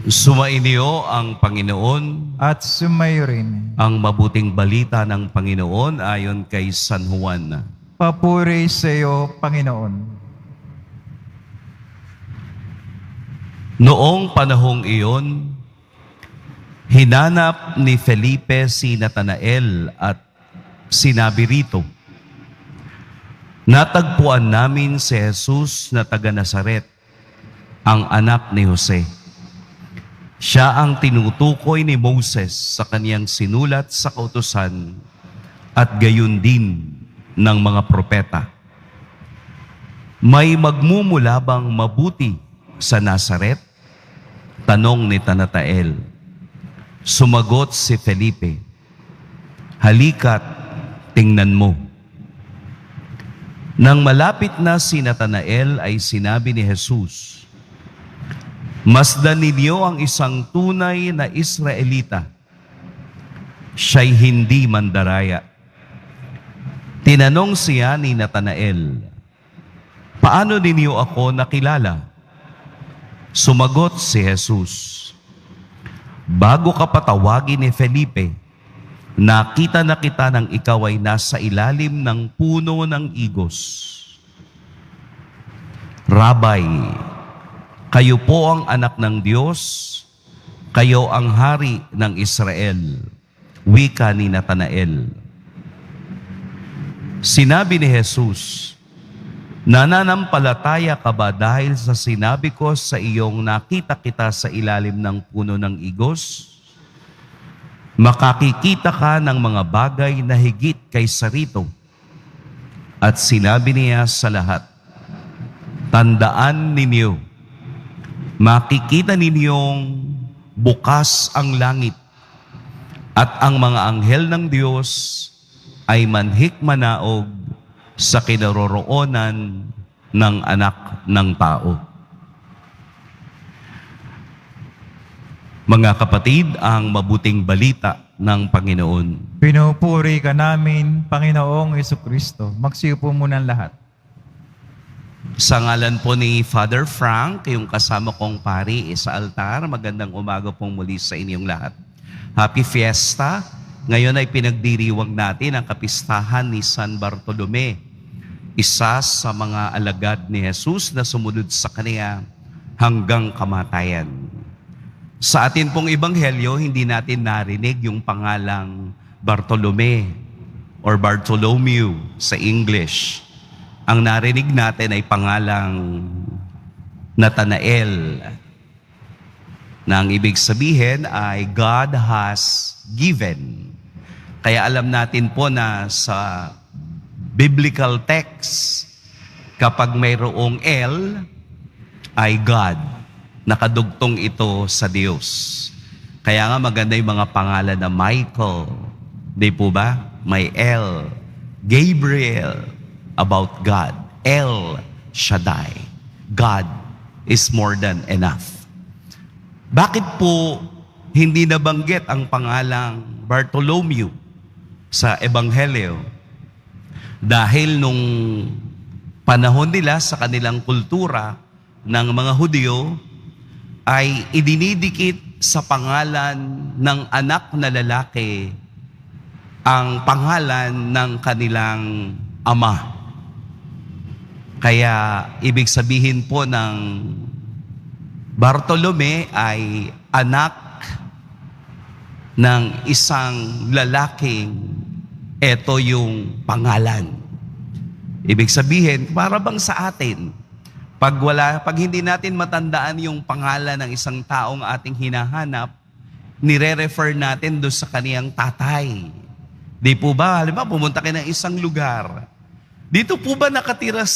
Sumainyo ang Panginoon. At sumayo rin. Ang mabuting balita ng Panginoon ayon kay San Juan. Papuri sa iyo, Panginoon. Noong panahong iyon, hinanap ni Felipe si Natanael at sinabi rito, "Natagpuan namin si Jesus na taga Nazaret, ang anak ni Jose. Siya ang tinutukoy ni Moses sa kaniyang sinulat sa kautusan at gayon din ng mga propeta. May magmumula bang mabuti sa Nazaret?" Tanong ni Natanael. Sumagot si Felipe, "Halika't tingnan mo." Nang malapit na si Natanael ay sinabi ni Jesus, "Masdan ninyo ang isang tunay na Israelita. Siya'y hindi mandaraya." Tinanong siya ni Natanael, "Paano ninyo ako nakilala?" Sumagot si Jesus, "Bago ka patawagin ni Felipe, nakita na kita nang ikaw ay nasa ilalim ng puno ng igos. Rabay, kayo po ang anak ng Diyos, kayo ang hari ng Israel," wika ni Natanael. Sinabi ni Jesus, "Nananampalataya ka ba dahil sa sinabi ko sa iyong nakita kita sa ilalim ng puno ng igos? Makakikita ka ng mga bagay na higit kaysa rito." At sinabi niya sa lahat, "Tandaan ninyo, makikita ninyong bukas ang langit at ang mga anghel ng Diyos ay manhik-manaog sa kinaroroonan ng anak ng tao." Mga kapatid, ang mabuting balita ng Panginoon. Pinupuri ka namin, Panginoong Jesucristo. Magsiupo muna ang lahat. Sa ngalan po ni Father Frank, yung kasama kong pari sa altar, magandang umaga pong muli sa inyong lahat. Happy Fiesta! Ngayon ay pinagdiriwang natin ang kapistahan ni San Bartolome, isa sa mga alagad ni Jesus na sumunod sa kaniya hanggang kamatayan. Sa atin pong ebanghelyo, hindi natin narinig yung pangalang Bartolome or Bartholomew sa English. Ang narinig natin ay pangalang Natanael, na ang ibig sabihin ay God has given. Kaya alam natin po na sa biblical text, kapag mayroong L, ay God. Nakadugtong ito sa Diyos. Kaya nga maganda yung mga pangalan na Michael. Di po ba? May L. Gabriel, about God. El Shaddai. God is more than enough. Bakit po hindi nabanggit ang pangalang Bartholomew sa Ebanghelyo? Dahil nung panahon nila sa kanilang kultura ng mga Hudyo, ay idinidikit sa pangalan ng anak na lalaki ang pangalan ng kanilang ama. Kaya ibig sabihin po ng Bartolome ay anak ng isang lalaking eto yung pangalan. Ibig sabihin, para bang sa atin, pag hindi natin matandaan yung pangalan ng isang taong ating hinahanap, nire-refer natin doon sa kaniyang tatay. Di po ba? Halimbawa, pumunta kayo ng isang lugar. Dito po ba nakatira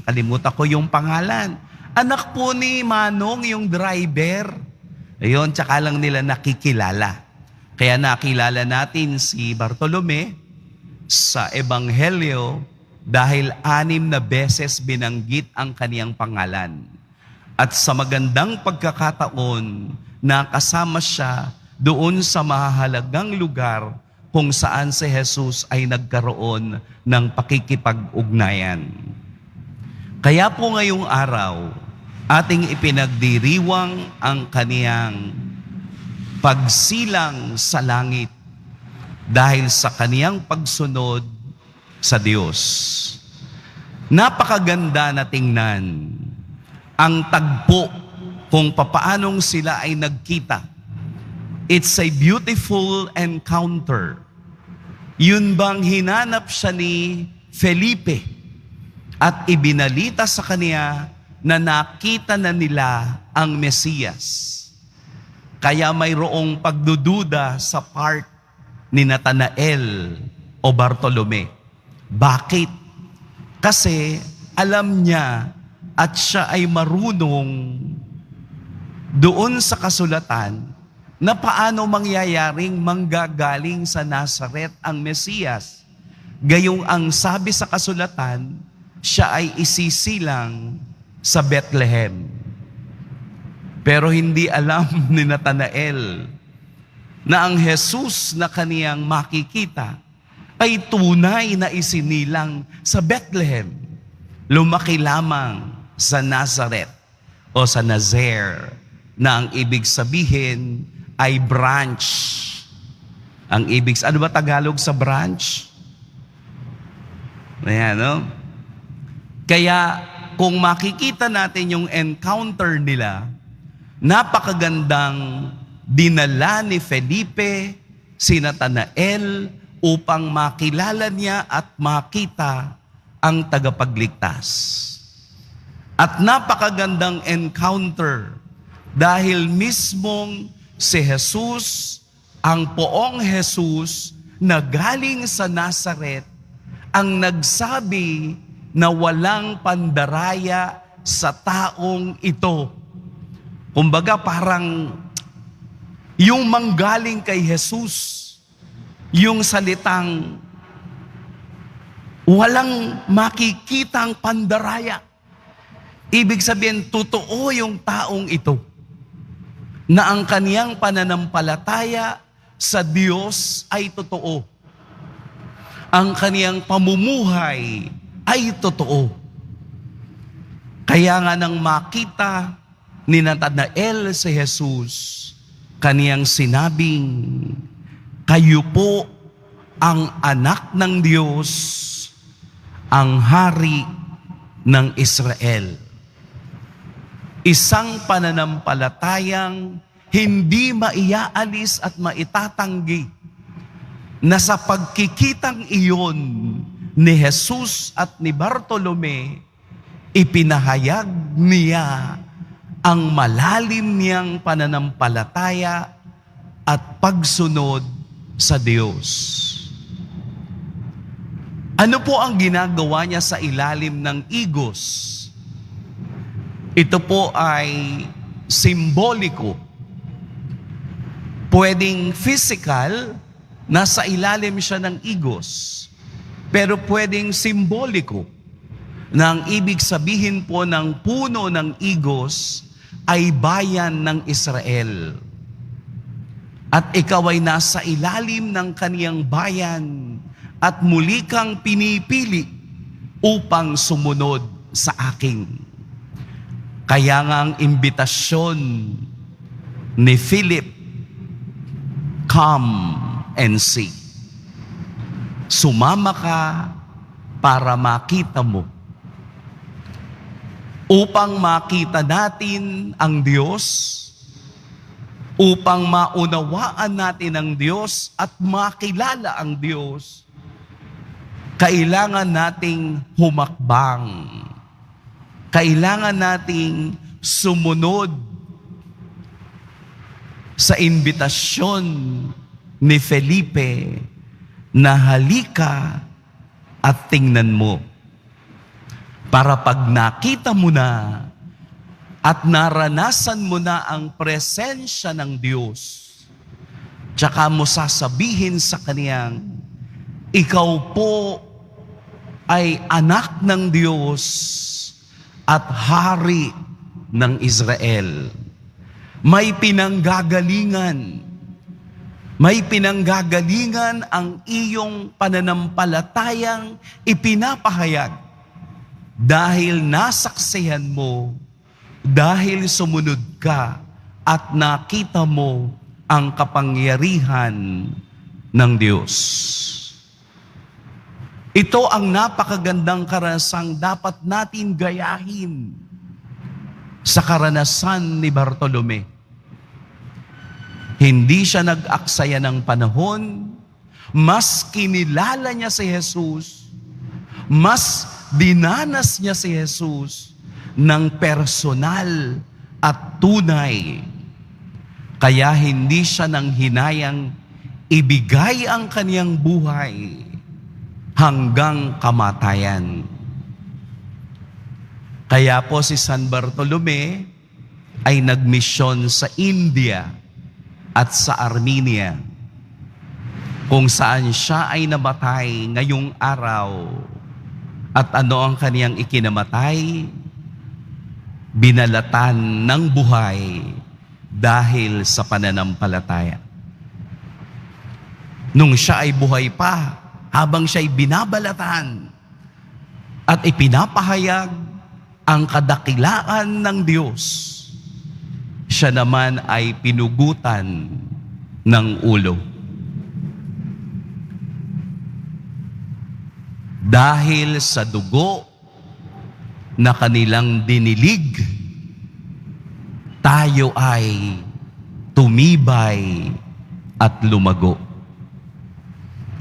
kalimutan ko yung pangalan. Anak po ni Manong, yung driver. Ayun, tsaka lang nila nakikilala. Kaya nakilala natin si Bartolome sa Ebanghelyo dahil 6 na beses binanggit ang kaniyang pangalan. At sa magandang pagkakataon, nakasama siya doon sa mahahalagang lugar kung saan si Jesus ay nagkaroon ng pakikipag-ugnayan. Kaya po ngayong araw, ating ipinagdiriwang ang kaniyang pagsilang sa langit dahil sa kaniyang pagsunod sa Diyos. Napakaganda na tingnan ang tagpo kung papaanong sila ay nagkita. It's a beautiful encounter. Yun bang hinanap siya ni Felipe at ibinalita sa kanya na nakita na nila ang Mesiyas. Kaya mayroong pagdududa sa part ni Natanael o Bartolome. Bakit? Kasi alam niya at siya ay marunong doon sa kasulatan na paano mangyayaring manggagaling sa Nazaret ang Mesiyas. Gayong ang sabi sa kasulatan, siya ay isisilang sa Bethlehem. Pero hindi alam ni Natanael na ang Jesus na kaniyang makikita ay tunay na isinilang sa Bethlehem. Lumaki lamang sa Nazareth o sa Nazaire na ang ibig sabihin ay branch. Ang ibig, ano ba Tagalog sa branch? Ayan, no? Kaya kung makikita natin yung encounter nila, napakagandang dinala ni Felipe si Natanael upang makilala niya at makita ang tagapagligtas. At napakagandang encounter dahil mismong si Jesus, ang poong Jesus na galing sa Nazaret, ang nagsabi na walang pandaraya sa taong ito. Kumbaga parang yung manggaling kay Jesus, yung salitang walang makikitang pandaraya. Ibig sabihin, totoo yung taong ito na ang kaniyang pananampalataya sa Diyos ay totoo. Ang kaniyang pamumuhay ay totoo. Kaya nga nang makita ni Natanael si Jesus, kaniyang sinabing, kayo po ang anak ng Diyos, ang hari ng Israel. Isang pananampalatayang hindi maiaalis at maitatanggi na sa pagkikitang iyon ni Jesus at ni Bartolome, ipinahayag niya ang malalim niyang pananampalataya at pagsunod sa Diyos. Ano po ang ginagawa niya sa ilalim ng igos? Ito po ay simboliko. Pwedeng physical, nasa ilalim siya ng igos. Pero pwedeng simboliko, na ang ibig sabihin po ng puno ng igos ay bayan ng Israel. At ikaw ay nasa ilalim ng kaniyang bayan at muli kang pinipili upang sumunod sa akin. Kaya nga ang imbitasyon ni Philip, come and see. Sumama ka para makita mo. Upang makita natin ang Diyos, upang maunawaan natin ang Diyos at makilala ang Diyos, kailangan nating humakbang. Kailangan nating sumunod sa imbitasyon ni Felipe na halika at tingnan mo. Para pag nakita mo na at naranasan mo na ang presensya ng Diyos, tsaka mo sasabihin sa kaniyang, ikaw po ay anak ng Diyos at hari ng Israel. May pinanggagalingan. May pinanggagalingan ang iyong pananampalatayang ipinapahayag dahil nasaksihan mo dahil sumunod ka at nakita mo ang kapangyarihan ng Diyos. Ito ang napakagandang karanasang dapat natin gayahin sa karanasan ni Bartolome. Hindi siya nag-aksaya ng panahon, mas kinilala niya si Jesus, mas dinanas niya si Jesus ng personal at tunay. Kaya hindi siya nang hinayang ibigay ang kaniyang buhay hanggang kamatayan. Kaya po si San Bartolome ay nagmisyon sa India at sa Armenia, kung saan siya ay namatay ngayong araw. At ano ang kaniyang ikinamatay? Binalatan ng buhay dahil sa pananampalataya. Nung siya ay buhay pa, habang siya ay binabalatan at ipinapahayag ang kadakilaan ng Diyos, siya naman ay pinugutan ng ulo. Dahil sa dugo na kanilang dinilig, tayo ay tumibay at lumago.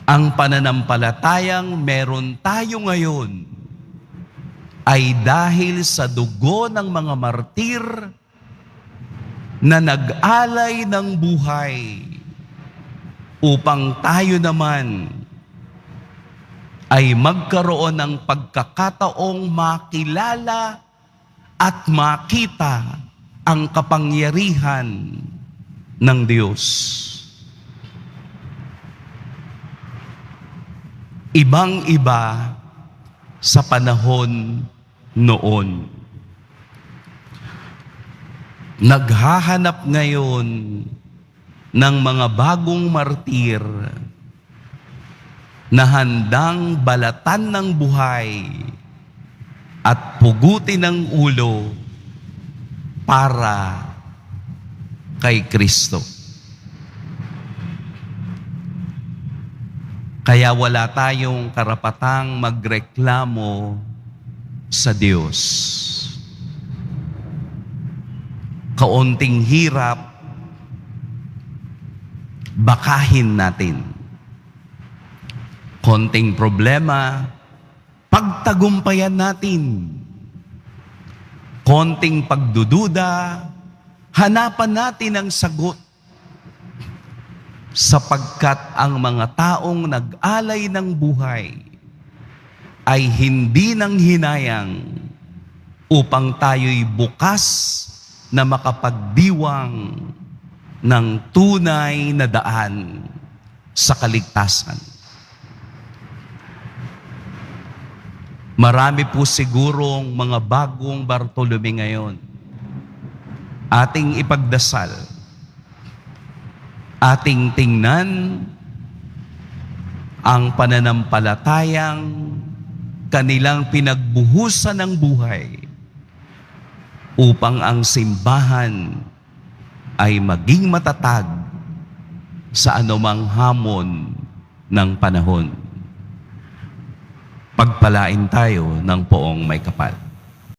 Ang pananampalatayang meron tayo ngayon ay dahil sa dugo ng mga martir na nag-alay ng buhay upang tayo naman ay magkaroon ng pagkakataong makilala at makita ang kapangyarihan ng Diyos. Ibang-iba sa panahon noon. Naghahanap ngayon ng mga bagong martir na handang balatan ng buhay at pugutin ng ulo para kay Kristo. Kaya wala tayong karapatang magreklamo sa Diyos. Kaunting hirap, bakahin natin. Konting problema, pagtagumpayan natin. Konting pagdududa, hanapan natin ang sagot. Sapagkat ang mga taong nag-alay ng buhay ay hindi nang hinayang upang tayo'y bukas na makapagdiwang ng tunay na daan sa kaligtasan. Marami po sigurong mga bagong Bartolome ngayon. Ating ipagdasal, ating tingnan ang pananampalatayang kanilang pinagbuhusan ng buhay upang ang simbahan ay maging matatag sa anumang hamon ng panahon. Pagpalain tayo ng poong may kapal.